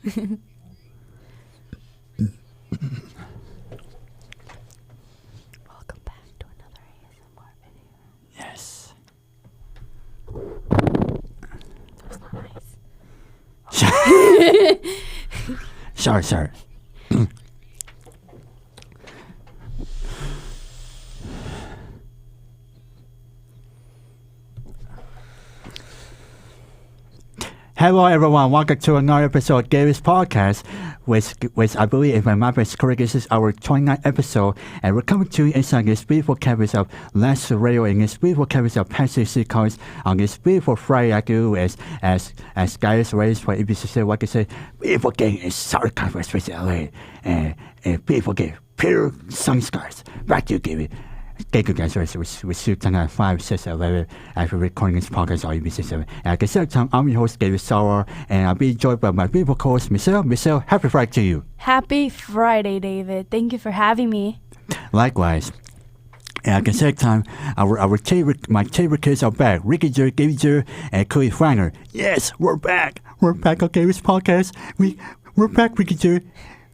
Welcome back to another ASMR video. Yes. That's not nice. Sorry. Hello everyone, welcome to another episode of Gary's Podcast, which I believe, if my math is correct, this is our 29th episode, and we're coming to you inside this beautiful campus of Flander Radio in this beautiful campus of Pasadena City College on this beautiful Friday afternoon as Gary's raised for PCC, what I can say, beautiful game in Southern Conference, especially LA, and beautiful game, pure sun skies. Back to you, Gary. Thank you guys. We see tonight at 5, 6, 11 after recording this podcast on UBC7. And at the same time, I'm your host, David Sauer, and I'll be joined by my beautiful co-host, Michelle. Michelle, happy Friday to you. Happy Friday, David. Thank you for having me. Likewise. And at the same time, my favorite kids are back. Ricky Jer, Gaby Jer, and Cody Flander. Yes, we're back. We're back on Gary's Podcast. We're back, Ricky Jer.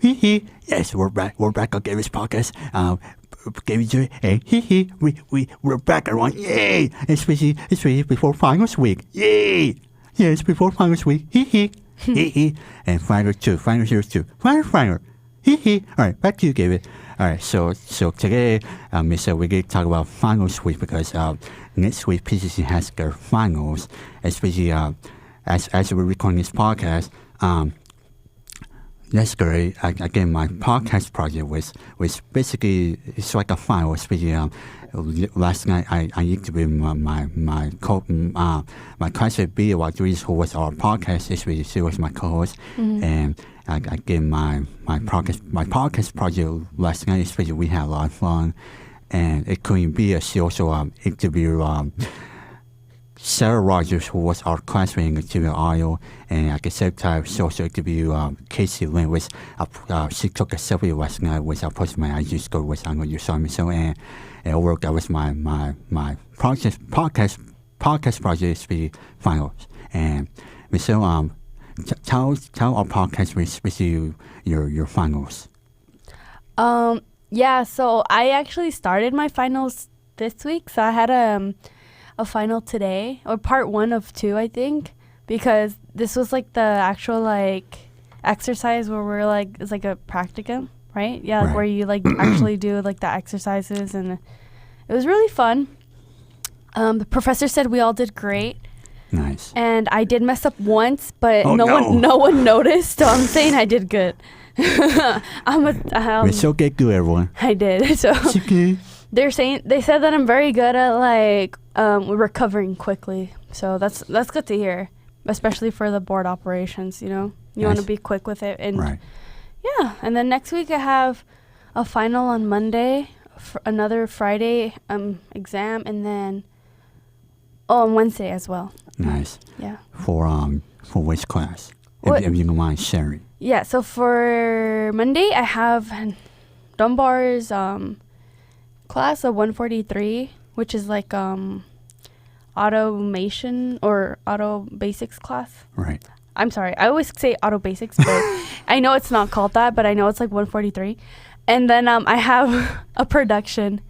Yes, we're back. We're back on Gary's Podcast. Gaby J, and we're back around, yay! Especially before finals week, yay! Yes, before finals week, and final here too, final, All right, back to you, Gaby. All right, so today, Michelle, we're going to talk about finals week because next week PCC has their finals, especially as we're recording this podcast. Yesterday, again, my podcast project was basically, it's like a final. Especially last night, I interviewed my classmate B, who was our podcast. She was my co-host, and I gave my podcast project last night. Especially, we had a lot of fun, and it couldn't be. She also interviewed Sarah Rogers, who was our classmate in Material Audio, and at the same time, she also interviewed Casey Lynn, which she took a selfie last night, which I posted my IG story, which I'm going to use on myself, and overall, that was my podcast project to finals. And Michelle, tell our podcast, especially your finals. Yeah, so I actually started my finals this week, so I had a final today, or part 1 of 2, I think, because this was like the actual exercise where we're it's like a practicum, right? Yeah, right. Where you actually do the exercises, and it was really fun. The professor said we all did great. Nice. And I did mess up once, but no one noticed, so I'm saying I did good. We still get good, everyone. I did. So they said that I'm very good at recovering quickly. So that's good to hear, especially for the board operations, you want to be quick with it. And right. Yeah, and then next week I have a final on Monday, another Friday exam, and then on Wednesday as well. Nice. Yeah. For which class? If you don't mind sharing. Yeah, so for Monday I have Dunbar's class of 143, which is automation or auto basics class. Right. I'm sorry, I always say auto basics, but I know it's not called that, but I know it's 143. And then I have a production.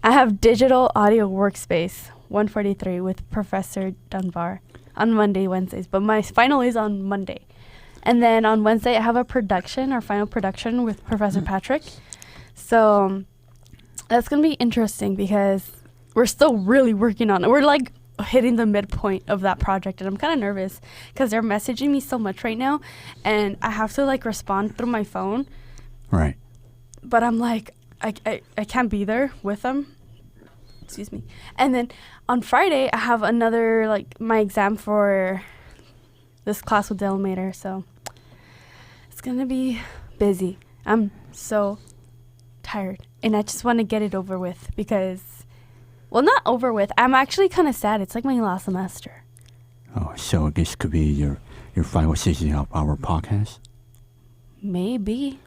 I have digital audio workspace 143 with Professor Dunbar on Monday, Wednesdays, but my final is on Monday. And then on Wednesday I have a production, our final production with Professor Patrick. So that's going to be interesting because we're still really working on it. We're hitting the midpoint of that project, and I'm kind of nervous because they're messaging me so much right now, and I have to respond through my phone. Right. But I'm I can't be there with them. Excuse me. And then on Friday I have another my exam for this class with Delamater, so it's gonna be busy. I'm so tired, and I just want to get it over with because, well, not over with. I'm actually kind of sad. It's my last semester. Oh, so this could be your final season of our podcast? Maybe.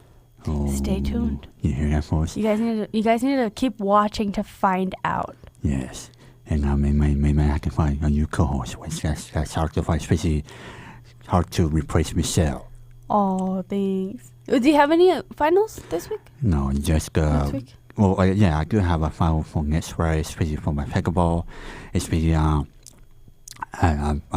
Oh, stay tuned. You hear that, folks? You guys need to keep watching to find out. Yes, and maybe I can find a new co-host. That's hard to find, especially hard to replace Michelle. Oh, thanks. Do you have any finals this week? No, just Next week? well, yeah, I do have a final for next Friday, especially for my pickleball. Especially, I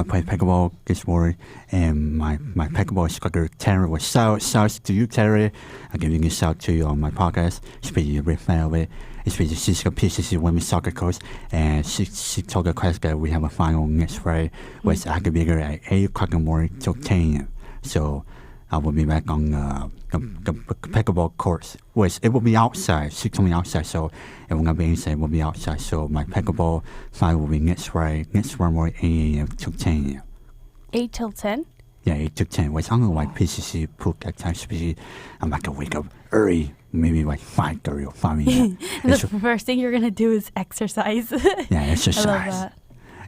played pickleball this morning, and my pickleball instructor Terry was shouts to you, Terry. I'm giving a shout to you on my podcast. Especially with family. Especially she's a PCC women's soccer coach, and she told the class that we have a final next Friday, which I could be here at 8:00 in the morning till 10 a.m. So I will be back on the pickleball course, which it will be outside. She told me outside, so it will not be inside. It will be outside. So my pickleball final will be next Friday morning, 8 a.m. till 10 a.m. 8 till 10? Yeah, 8 to 10. Which I'm going to like PCC book at times. Especially, I'm not going to wake up early, maybe like 5:30 or 5 a.m. The first thing you're going to do is exercise. Yeah, exercise. I love that.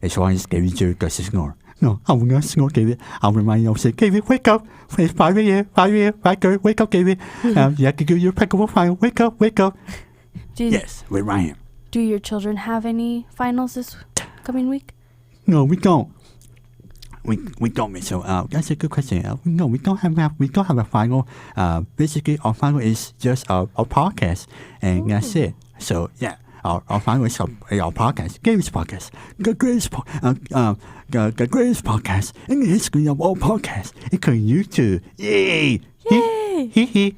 It's why I just gave you to snore. No, I will not snore, David. I'll remind you, I'll say, David, wake up. It's 5 a.m., 5:30, wake up, David. You have to do your pickleball final. Wake up. Yes, remind him. Do your children have any finals this coming week? No, we don't. We don't. So that's a good question. No, we don't have a final. Basically, our final is just our podcast, and that's it. So yeah. Our final is our podcast, Gary's podcast, the greatest podcast in the history of all podcasts, including YouTube. Yay! Yay!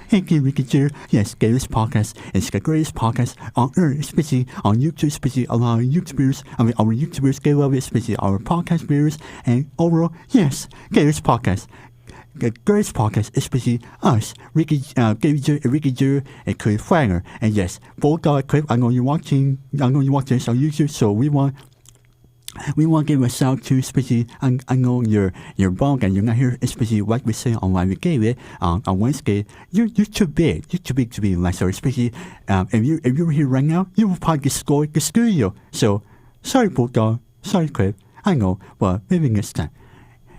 Thank you, Ricky Jer. Yes, Gary's podcast is the greatest podcast on earth, especially on YouTube, especially a lot of YouTubers. Our YouTubers, they love it, especially our podcast viewers, and overall, yes, Gary's podcast. The greatest podcast, especially us, Ricky Jer, and Chris Flander. And yes, both our clip. I know you're watching this on YouTube, so we want to give a shout to, especially I know you're bald and you're not here, especially what we say on why we gave it on Wednesday. You're too big. You're too big to be like so. Especially if you're here right now, you will probably get scored the studio. So sorry, Bulldog. Sorry, Clip. I know, but maybe next time.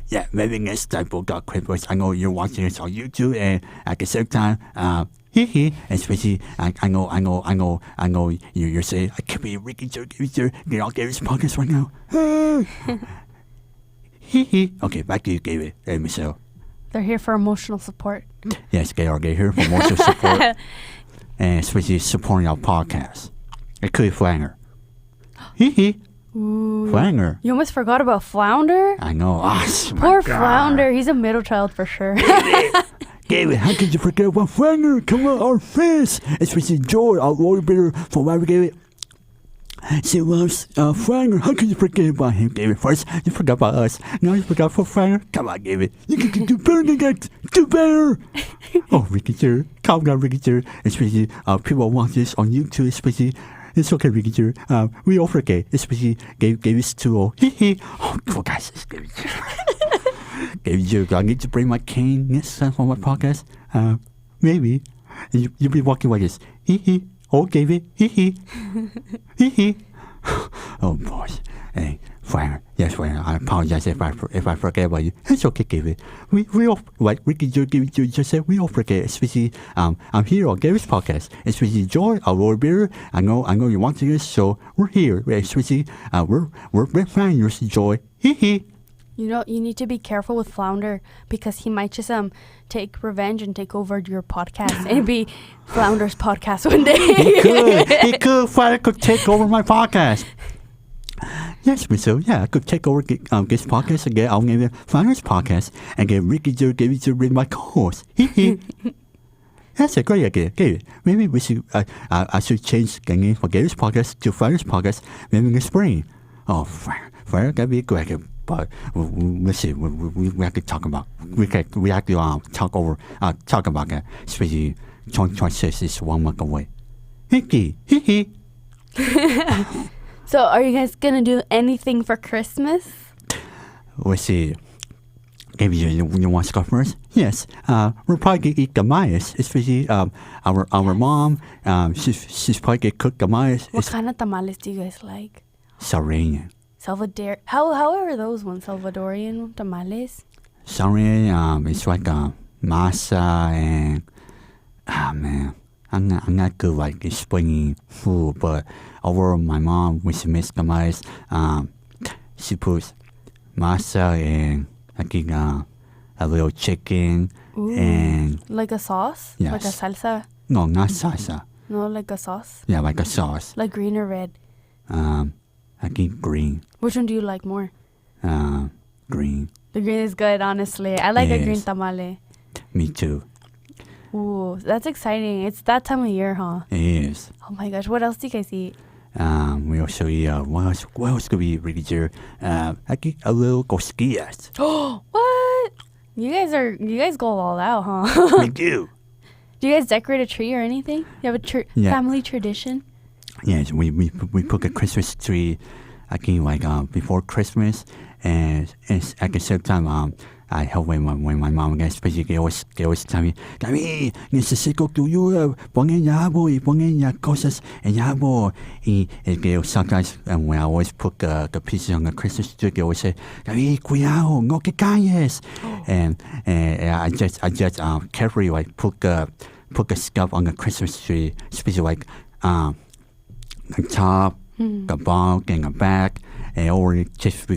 Yeah, maybe next time, Bulldog Clip. I know you're watching this on YouTube, and at the same time, especially I know you're saying I can't be Ricky Jer, get all Gary's podcast right now. Okay, back to you, Gary and Michelle. They're here for emotional support. Yes, they are here for emotional support, and especially supporting our podcast. Including Flanger. Ooh, Flanger. You almost forgot about Flounder? I know. Poor Flounder. He's a middle child for sure. Gabe, how could you forget about Flanger? Come on, our fans. Especially Joy, our Lord Bearer from why we gave it. She loves Flanger. How could you forget about him, David? First, you forgot about us. Now you forgot for Flanger. Come on, David. You can do better than that. Do better. Oh, Ricky Jer. Calm down, Ricky Jer. Especially people watch this on YouTube, especially. It's okay, Ricky Jer. We all forget, especially gave us to oh, poor guys. Gave Jer. I need to bring my cane next time for my podcast. Maybe. You'll be walking like this. Oh, David. Oh, boy. Hey, Flanger. Yes, Flanger. I apologize if I forget about you. It's okay, David. We all, like Ricky just said, we all forget. Especially, I'm here on Gary's podcast. Especially Joy, our Lord Bearer. I know you're watching this, so we're here. Especially, we're big fans, Joy. You know, you need to be careful with Flounder because he might just take revenge and take over your podcast and be Flounder's podcast one day. He could. Flanger could take over my podcast. Yes, so yeah, I could take over this podcast and get I'll name it Flander's podcast and get Ricky Jer to read my co-host. That's a great idea. David, maybe we should I should change the name for Gary's podcast to Flander's podcast maybe in the spring. Oh, Flander, that'd be a great idea. But let's see, we have to talk about we have to talk about that. Especially 2026 is 1 month away. So, are you guys gonna do anything for Christmas? Let's see. Maybe you want to go first? Yes. We're probably gonna eat tamales, especially our mom. She's probably gonna cook tamales. What kind of tamales do you guys like? Salvadorian. How are those ones? Salvadorian tamales? Salvadorian. It's like masa and man. I'm not good like explaining food, but overall my mom when she makes tamales, she puts masa and I think a little chicken, Ooh. and Like a sauce? Yes. Like a salsa? no, not salsa. No, like a sauce? Yeah, like a sauce. Like green or red? I think green. Which one do you like more? Green. The green is good, honestly. I like a green Yes. tamale. Me too. Ooh, that's exciting. It's that time of year, huh? It is. Oh my gosh, what else do you guys eat? We also eat, what else could we eat, Ricky Jer? I get a little cosquillas. What? You guys go all out, huh? We do. Do you guys decorate a tree or anything? You have a Yeah. family tradition? Yes, we put a Christmas tree, I think, like, before Christmas. And at the same time, I help when my mom gets busy, they always tell me, Kami, necesito que yo pongan árbol y pongan ya cosas en árbol. Y they sometimes, when I always put the pieces on the Christmas tree, they always say, Kami, cuidado, no te calles. And I just carefully like put the stuff on the Christmas tree, especially like the top, the bottom, and the back, and over just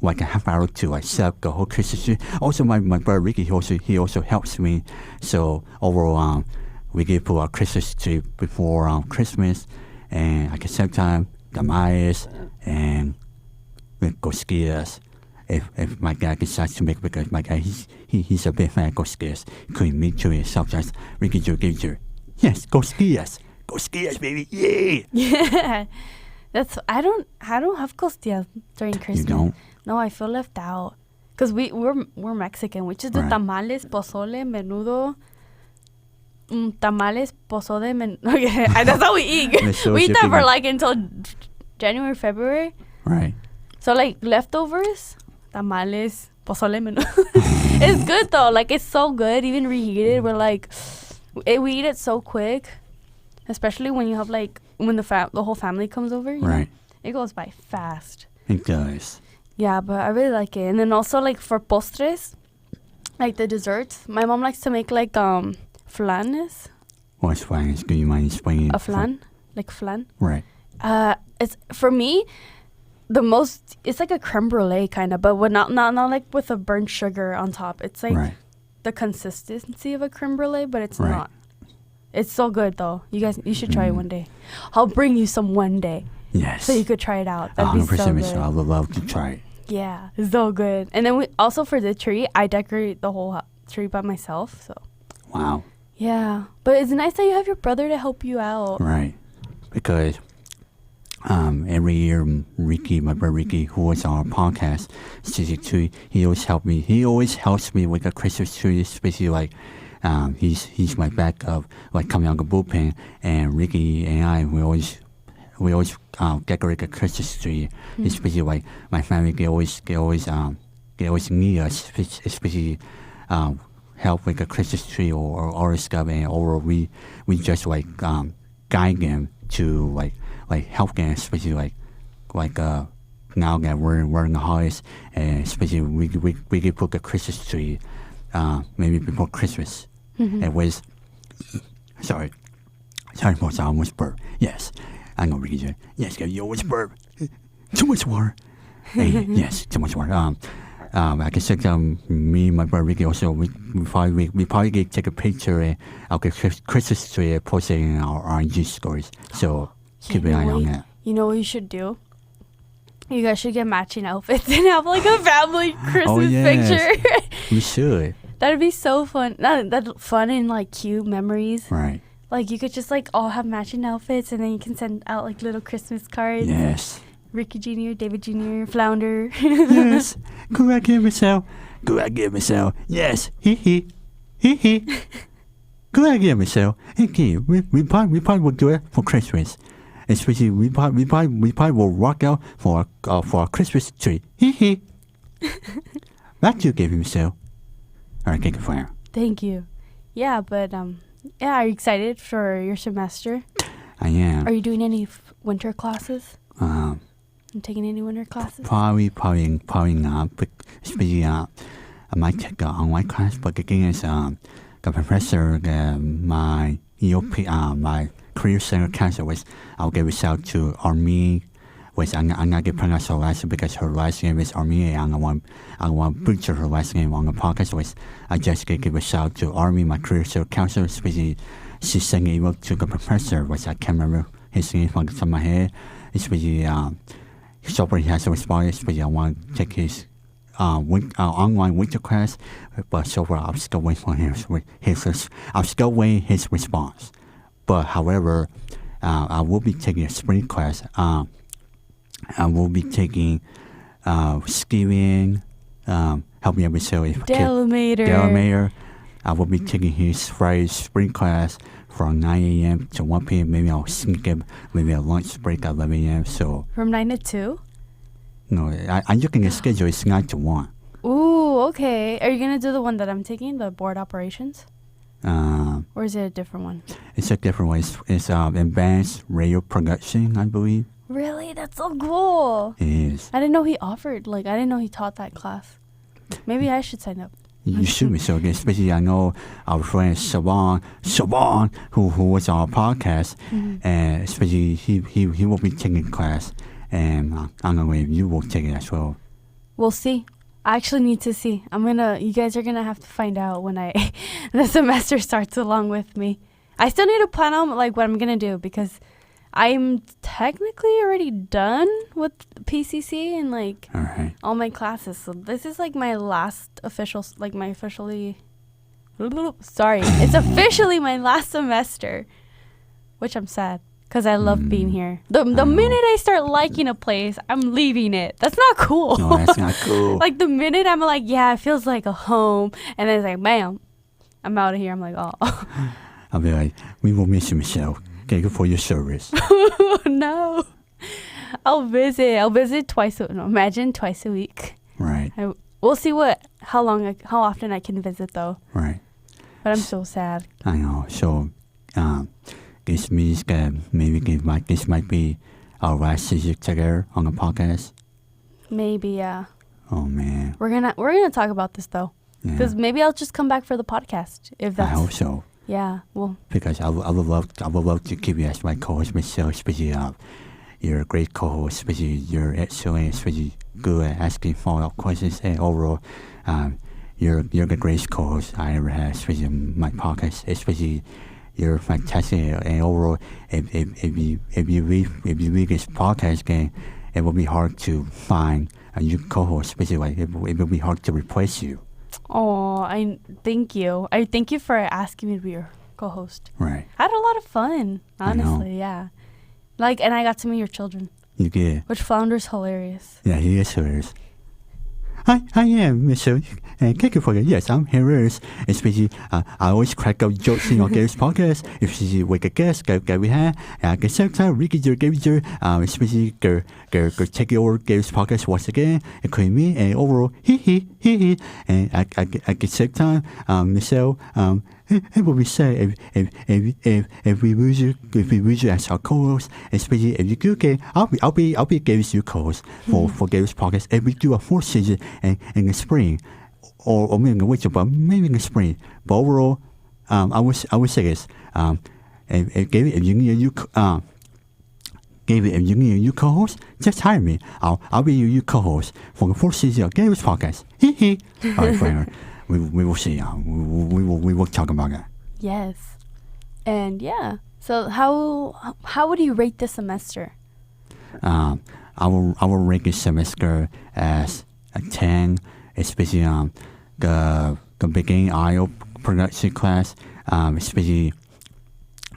like a half hour to like set up the whole Christmas tree. Also, my brother Ricky, he also helps me. So overall, we get put our Christmas tree before Christmas, and at the same time, tamales and with cosquillas. If my dad decides to make, because my dad he's a big fan of cosquillas. Couldn't meet to it sometimes. Ricky Joe gives you, yes, cosquillas, baby, yay! Yeah. I don't have costillas during Christmas. You don't? No, I feel left out. Cause we're Mexican. We just do Right. tamales, pozole, menudo. Tamales, pozole, okay, that's how we eat. We eat that for like until January, February. Right. So like leftovers, tamales, pozole, menudo. It's good though. Like it's so good. Even reheated, we're like, we eat it so quick. Especially when you have like when the whole family comes over. You know? Right. It goes by fast. It does. Yeah, but I really like it. And then also like for postres, like the desserts, my mom likes to make like flanes. What's flan? Do you mind explaining? A flan, like flan. Right. It's for me it's like a creme brulee kind of, but not like with a burnt sugar on top. It's like Right. the consistency of a creme brulee, but it's Right. not. It's so good though. You should try it one day. I'll bring you some one day. Yes. So you could try it out. That'd be so 100%, good. I would love to try it. Yeah, it's so good. And then we also for the tree, I decorate the whole tree by myself. So Wow. yeah, but it's nice that you have your brother to help you out. Right. Because every year, my brother Ricky, who was on our podcast, season 2, he always helped me. He always helps me with the Christmas tree, especially like he's my backup, like coming on the bullpen. And Ricky and I, we always decorate the Christmas tree. Especially like my family, they always need us, especially help with the Christmas tree or other stuff, and or we just like guide them to like help them, especially like now that we're in the holidays, and especially we could put the Christmas tree maybe before Christmas. It was sorry for I almost burp. Yes, I'm gonna read it. Yes, you always burp. Too much water. Hey, yes, too much water. I can say me and my brother Ricky also we probably could take a picture of the Christmas tree and post it in our RNG stories. So keep an eye on that. You know what you should do? You guys should get matching outfits and have like a family Christmas picture. We should. That'd be so fun. That's fun and like cute memories. Right. Like you could just like all have matching outfits, and then you can send out like little Christmas cards. Yes. Ricky Jr., David Jr., Flounder. Yes. Go back here, Michelle. Yes. Hee. Go back here, Michelle. Okay, we probably will do it for Christmas. Especially we probably will rock out for our Christmas tree. Hee. Back to you, Gavin, Michelle. All right, thank you, Fire. Thank you. Yeah, but yeah, are you excited for your semester? I am. Are you doing any winter classes? I'm taking any winter classes? Probably not. But especially I might take an online class. But the thing is, the professor, my EOP, my career center counselor was, I'll give it out to Army, which I'm not going to pronounce her last name because her last name is Army. I'm going to butcher her last name on the podcast, which I just going to give a shout out to Army, my career counselor, especially she sent an email to the professor, which I can't remember his name on the top of my head. Especially, so far he has a response, especially I want to take his online winter class, but so far I'm still waiting for his response. But however, I will be taking a spring class. I will be taking skiing, help me out with Delamater. I will be taking his Friday spring class from 9 a.m. to 1 p.m. Maybe I'll sneak in maybe a lunch break at 11 a.m. So from 9 to 2? No, I'm looking at schedule. It's 9 to 1. Ooh, okay. Are you going to do the one that I'm taking, the board operations? Or is it a different one? It's a different one. It's advanced radio production, I believe. Really? That's so cool. It is. I didn't know he offered. I didn't know he taught that class. Maybe I should sign up. You should be so good. Especially I know our friend Siobhan, who was on our podcast, and especially he will be taking class, and I don't know if you will take it as well. We'll see. I actually need to see. You guys are gonna have to find out when the semester starts along with me. I still need to plan out what I'm gonna do because I'm technically already done with PCC and all my classes. So this is my last official, it's officially my last semester, which I'm sad because I love being here. The minute I start liking a place, I'm leaving it. That's not cool. No, that's not cool. The minute I'm it feels like a home, and then it's bam, I'm out of here. I'm oh. I'll be like, we will miss you, Michelle. Thank you for your service. No. I'll visit twice a week. Right. We'll see how often I can visit though. Right. But I'm so sad. I know. So, this means that maybe this might be our last season together on the podcast. Maybe, yeah. Oh man. We're gonna talk about this though, because maybe I'll just come back for the podcast if that's. I hope so. Yeah, well. Because I would love to keep you as my co-host, Michelle. Especially, you're a great co-host. Especially, you're excellent. Especially good at asking follow-up questions. And overall, you're the greatest co-host I ever had. Especially in my podcast. Especially, you're fantastic. And overall, if you read this podcast game, it will be hard to find a new co-host. Especially, it will be hard to replace you. Oh, I thank you. I thank you for asking me to be your co-host. Right. I had a lot of fun, honestly, yeah. And I got to meet your children. You did. Which Flander's hilarious. Yeah, he is hilarious. I am Michelle, and thank you for that. Yes, I'm hilarious. Especially, I always crack up jokes in your Gary's podcast. Especially with a guest that we have. At the same time, Ricky Gary's, especially go take over Gary's podcast once again, including me, and overall, he. And at the same time, Michelle, it would be sad if we lose you as our co-host, especially if you do get, I'll be Gary's new co-host for Gary's podcast. If we do a fourth season in the spring, or maybe in the winter, but maybe in the spring. But overall, I would say this: if you need a new co-host, just hire me. I'll be your new co-host for the fourth season of Gary's podcast. All right, Flander. We will see. We will talk about that. Yes, and yeah. So how would you rate this semester? I will rate this semester as a 10, especially the beginning audio production class. Especially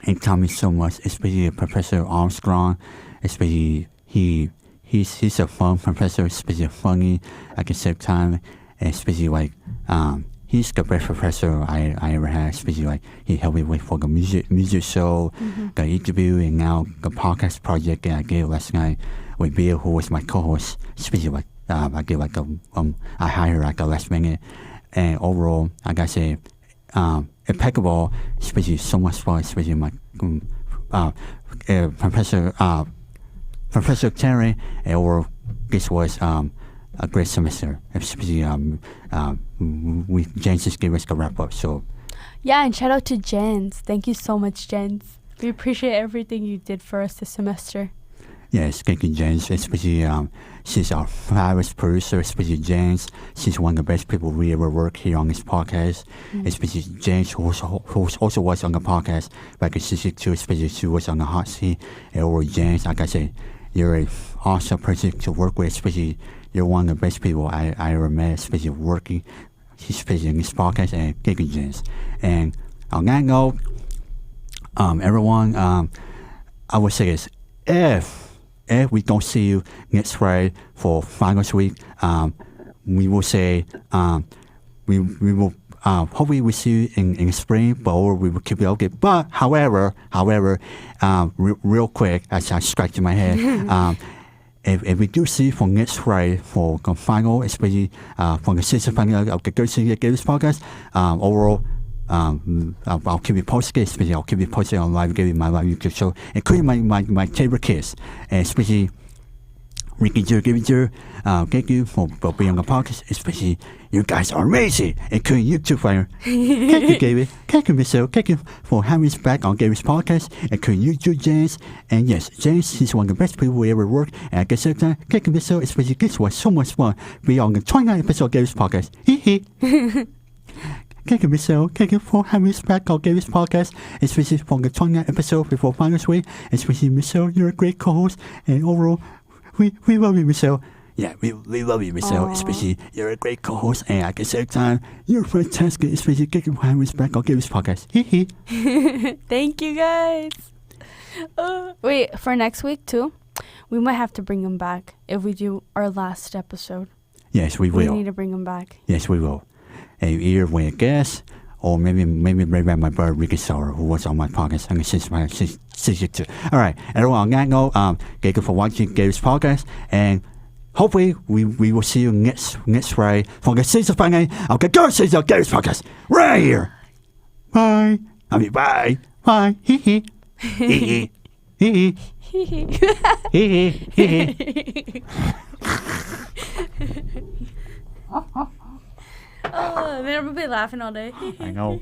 it taught me so much. Especially Professor Armstrong. Especially he's a fun professor. Especially funny at the same time. Especially he's the best professor I ever had. Especially he helped me with for the music show, the interview, and now the podcast project that I did last night with Bill, who was my co-host. Especially I did I hired the last minute, and overall I gotta say impeccable. Especially so much fun. Especially my Professor Terry, and overall this was a great semester, especially Jens just gave us the wrap up. So yeah, and shout out to Jens. Thank you so much, Jens. We appreciate everything you did for us this semester. Yes, thank you, James. Especially, she's our favorite producer, especially James. She's one of the best people we ever work here on this podcast. Especially James, who also was on the podcast back in season 2, especially she was on the hot seat. And over James, like I said, you're an awesome person to work with, especially you're one of the best people I ever met, especially working, especially in this podcast, and thank you, James. And on that note, everyone, I would say this, if we don't see you next Friday for finals week, we will say we will hopefully we see you in spring, or we will keep it okay. But however, real quick, as I scratch my head, if we do see for next Friday for the final, especially for the season final of the Good City Games podcast, overall. I'll keep you posted, especially I'll keep you posted on my live YouTube show, including my favorite kids, and especially Ricky Joe, Gibby Joe. Thank you for being on the podcast, especially you guys are amazing, including YouTube fire. Thank you, Gabby. Thank you, Michelle. Thank you for having us back on Gaby's podcast, including you, James. And yes, James, he's one of the best people we ever worked. And I guess that time, thank you, Michelle, especially this was so much fun being on the 29th episode of Gaby's podcast. Hee hee. Thank you, Michelle. Thank you for having us back on Gaby's podcast, especially for the 29th episode before finals week. Especially Michelle, you're a great co-host, and overall, we love you, Michelle. Yeah, we love you, Michelle. Aww. Especially you're a great co-host, and at the same time, you're fantastic. Especially thank you for having us back on Gaby's podcast. Hee hee. Thank you, guys. Wait, for next week too, we might have to bring him back if we do our last episode. Yes, we will. We need to bring him back. Yes, we will. Either with a guest, or maybe bring back my brother Ricky Sauer, who was on my podcast and season 2. All right, everyone, on that note, thank you for watching Gaby's podcast, and hopefully we will see you next Friday for the season finale of the Good Season of Gaby's podcast right here. Bye. Bye. Bye. Hee hee. Hee hee. Hee hee. Hee hee. Oh, they're gonna be laughing all day. I know.